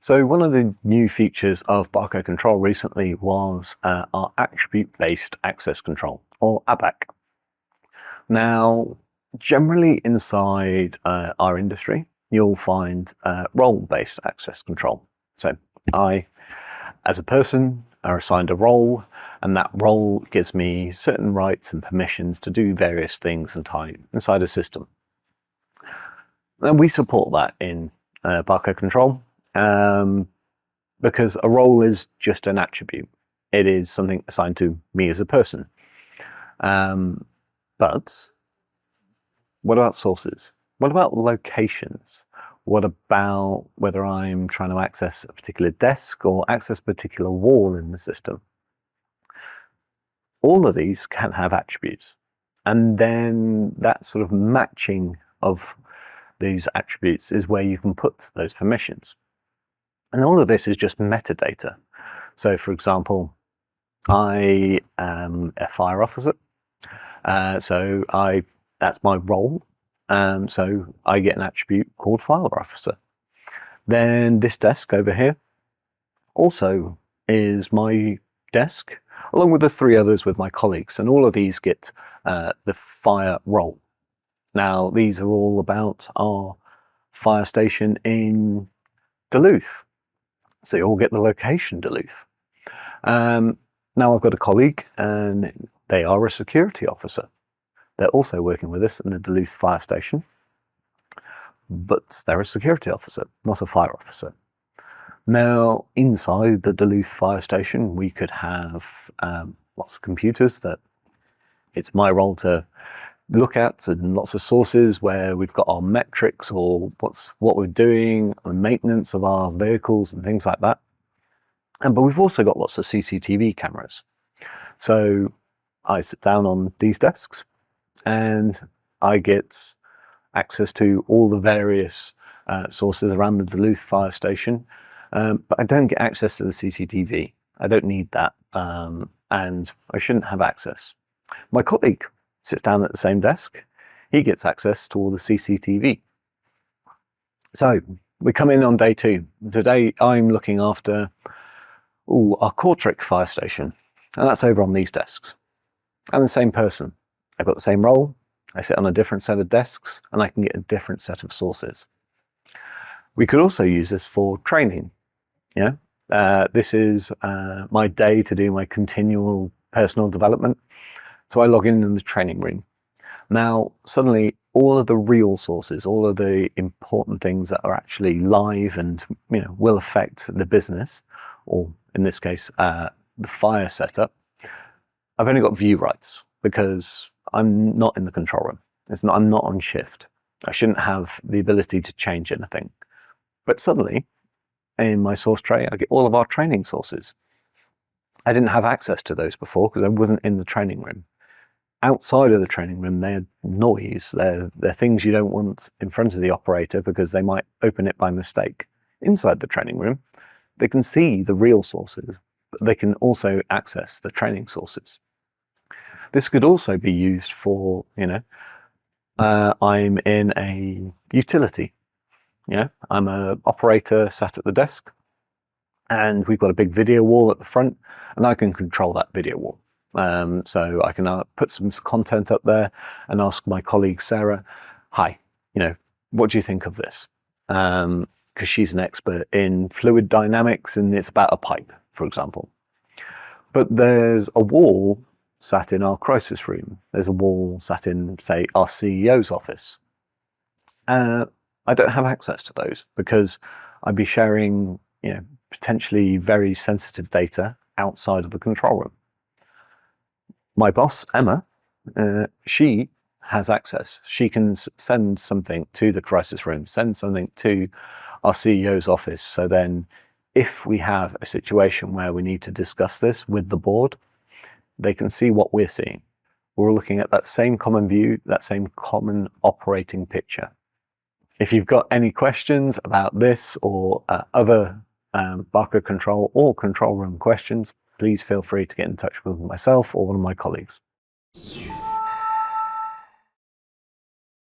So one of the new features of barcode control recently was our attribute-based access control, or Abac. Now, generally inside our industry, you'll find role-based access control. So I, as a person, are assigned a role, and that role gives me certain rights and permissions to do various things inside a system. And we support that in barcode control. Because a role is just an attribute. It is something assigned to me as a person. But what about sources? What about locations? What about whether I'm trying to access a particular desk or access a particular wall in the system? All of these can have attributes. And then that sort of matching of these attributes is where you can put those permissions. And all of this is just metadata. So for example, I am a fire officer. So that's my role. So I get an attribute called fire officer. Then this desk over here also is my desk, along with the 3 others with my colleagues. And all of these get the fire role. Now, these are all about our fire station in Duluth. So you all get the location Duluth. Now I've got a colleague and they are a security officer. They're also working with us in the Duluth fire station, but they're a security officer, not a fire officer. Now inside the Duluth fire station, we could have lots of computers that it's my role to look at, and lots of sources where we've got our metrics or what we're doing, and maintenance of our vehicles and things like that. But we've also got lots of CCTV cameras. So I sit down on these desks and I get access to all the various sources around the Duluth fire station, but I don't get access to the CCTV. I don't need that, and I shouldn't have access. My colleague sits down at the same desk. He gets access to all the CCTV. So we come in on day 2. Today I'm looking after our Kortrijk fire station, and that's over on these desks. I'm the same person. I've got the same role. I sit on a different set of desks, and I can get a different set of sources. We could also use this for training. This is my day to do my continual personal development. So I log in the training room. Now, suddenly, all of the real sources, all of the important things that are actually live and will affect the business, or in this case, the fire setup, I've only got view rights because I'm not in the control room. I'm not on shift. I shouldn't have the ability to change anything. But suddenly, in my source tray, I get all of our training sources. I didn't have access to those before because I wasn't in the training room. Outside of the training room, they're noise. They're things you don't want in front of the operator because they might open it by mistake. Inside the training room, they can see the real sources, but they can also access the training sources. This could also be used for, I'm in a utility. I'm an operator sat at the desk, and we've got a big video wall at the front, and I can control that video wall. So I can put some content up there and ask my colleague Sarah, hi, what do you think of this? Because she's an expert in fluid dynamics and it's about a pipe, for example. But there's a wall sat in our crisis room. There's a wall sat in, say, our CEO's office. I don't have access to those because I'd be sharing, potentially very sensitive data outside of the control room. My boss, Emma, she has access. She can send something to the crisis room, send something to our CEO's office. So then if we have a situation where we need to discuss this with the board, they can see what we're seeing. We're looking at that same common view, that same common operating picture. If you've got any questions about this or other barcode control or control room questions, please feel free to get in touch with myself or one of my colleagues.